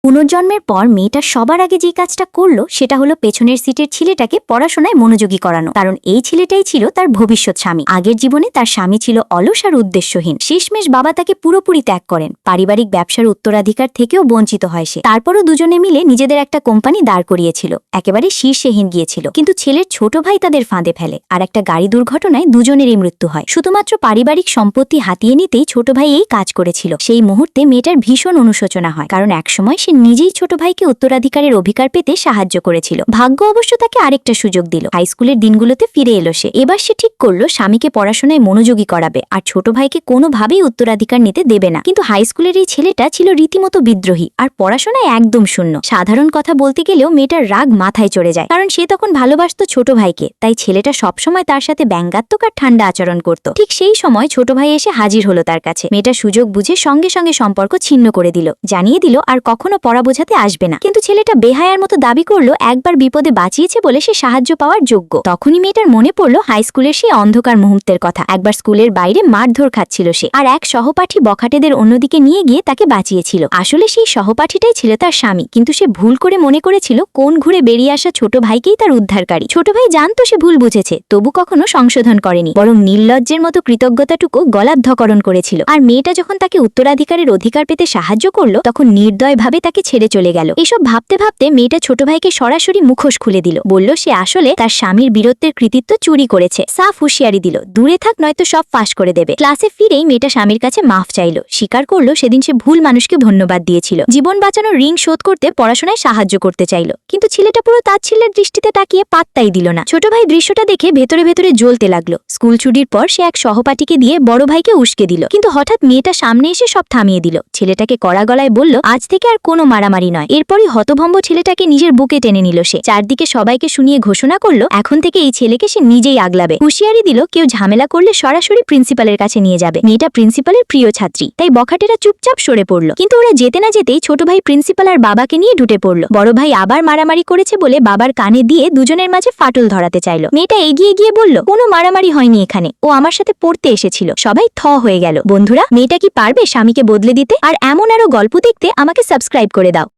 পুনর্জন্মের পর মেয়েটা সবার আগে যে কাজটা করলো সেটা হলো পেছনের সিটের ছেলেটাকে পড়াশোনায় মনোযোগী করানো, কারণ এই ছেলেটাই ছিল তার ভবিষ্যৎ স্বামী। আগের জীবনে তার স্বামী ছিল অলস আর উদ্দেশ্যহীন। শেষমেশ বাবা তাকে পুরোপুরি ত্যাগ করেন, পারিবারিক ব্যবসার উত্তরাধিকার থেকেও বঞ্চিত হয় সে। তারপরও দুজনে মিলে নিজেদের একটা কোম্পানি দাঁড় করিয়েছিল, একেবারে শীর্ষেহীন গিয়েছিল। কিন্তু ছেলের ছোট ভাই তাদের ফাঁদে ফেলে, আর একটা গাড়ি দুর্ঘটনায় দুজনেরই মৃত্যু হয়। শুধুমাত্র পারিবারিক সম্পত্তি হাতিয়ে নিতেই ছোট ভাই এই কাজ করেছিল। সেই মুহূর্তে মেয়েটার ভীষণ অনুশোচনা হয়, কারণ একসময় সে নিজেই ছোট ভাইকে উত্তরাধিকারের অধিকার পেতে সাহায্য করেছিল। ভাগ্য অবশ্য তাকে আরেকটা সুযোগ দিল। হাই স্কুলের দিনগুলোতে ফিরে এলো সে। এবার সে ঠিক করলো স্বামীকে পড়াশোনায় মনোযোগী করাবে আর ছোট ভাইকে কোনোভাবেই উত্তরাধিকার নিতে দেবে না। কিন্তু হাই স্কুলের এই ছেলেটা ছিল রীতিমতো বিদ্রোহী আর পড়াশোনায় একদম শূন্য। সাধারণ কথা বলতে গেলেও মেয়েটার রাগ মাথায় চড়ে যায়, কারণ সে তখন ভালোবাসত ছোট ভাইকে, তাই ছেলেটা সবসময় তার সাথে ব্যঙ্গাত্মক আর ঠান্ডা আচরণ করত। ঠিক সেই সময় ছোট ভাই এসে হাজির হলো তার কাছে। মেয়েটা সুযোগ বুঝে সঙ্গে সঙ্গে সম্পর্ক ছিন্ন করে দিল, জানিয়ে দিল আর কখনো পড়া বোঝাতে আসবে না। কিন্তু ছেলেটা বেহায়ার মতো দাবি করলো একবার বিপদে বাঁচিয়েছে বলে সে সাহায্য পাওয়ার যোগ্য। তখনই মেয়েটার মনে পড়লো হাই স্কুলের সেই অন্ধকার মুহূর্তের কথা। একবার স্কুলের বাইরে মারধর খাচ্ছিল সে, আর এক সহপাঠী বখাটেদের অন্যদিকে নিয়ে গিয়ে তাকে বাঁচিয়েছিল। আসলে সেই সহপাঠীটাই ছিল তার স্বামী, কিন্তু সে ভুল করে মনে করেছিল কোন ঘুরে বেরিয়ে আসা ছোট ভাইকেই তার উদ্ধারকারী। ছোট ভাই জানতো সে ভুল বুঝেছে, তবু কখনো সংশোধন করেনি, বরং নির্লজ্জের মতো কৃতজ্ঞতাটুকু গলাধকরণ করেছিল। আর মেয়েটা যখন তাকে উত্তরাধিকারের অধিকার পেতে সাহায্য করলো তখন নির্দয়ভাবে তাকে ছেড়ে চলে গেল। এসব ভাবতে ভাবতে মেয়েটা ছোট ভাইকে সরাসরি মুখোশ খুলে দিল, বলল সে আসলে তার স্বামীর বীরত্বের কৃতিত্ব চুরি করেছে। সাফ হুঁশিয়ারি দিল, দূরে থাক নয়তো সব ফাঁস করে দেবে। ক্লাসে ফিরেই মেয়েটা স্বামীর কাছে মাফ চাইল, স্বীকার করলো সেদিন সে ভুল মানুষকে ধন্যবাদ দিয়েছিল। জীবন বাঁচানোর ঋণ শোধ করতে পড়াশোনায় সাহায্য করতে চাইল, কিন্তু ছেলেটা পুরো তাচ্ছিল্যের দৃষ্টিতে তাকিয়ে পাত্তাই দিল না। ছোট ভাই দৃশ্যটা দেখে ভেতরে ভেতরে জ্বলতে লাগলো। স্কুল ছুটির পর সে এক সহপাঠীকে দিয়ে বড় ভাইকে উস্কে দিল, কিন্তু হঠাৎ মেয়েটা সামনে এসে সব থামিয়ে দিল। ছেলেটাকে কড়া গলায় বলল আজ থেকে আর কোনো মারামারি নয়। এরপরই হতভম্ব ছেলেটাকে নিজের বুকে টেনে নিল সে। চারদিকে সবাইকে শুনিয়ে ঘোষণা করলো এখন থেকে এই ছেলেকে সে নিজেই আগলাবে। হুঁশিয়ারি দিল কেউ ঝামেলা করলে সরাসরি প্রিন্সিপালের কাছে নিয়ে যাবে। মেয়েটা প্রিন্সিপালের প্রিয় ছাত্রী, তাই বখাটেরা চুপচাপ সরে পড়ল। কিন্তু ওরা যেতে না যেতেই ছোট ভাই প্রিন্সিপাল আর বাবাকে নিয়ে ঢুটে পড়ল। বড় ভাই আবার মারামারি করেছে বলে বাবার কানে দিয়ে দুজনের মাঝে ফাটল ধরাতে চাইল। মেয়েটা এগিয়ে গিয়ে বলল কোনো মারামারি হয়নি এখানে, ও আমার সাথে পড়তে এসেছিল। সবাই থ হয়ে গেল। বন্ধুরা, মেয়েটা কি পারবে স্বামীকে বদলে দিতে? আর এমন আরো গল্প দেখতে আমাকে সাবস্ক্রাইব করে দাও।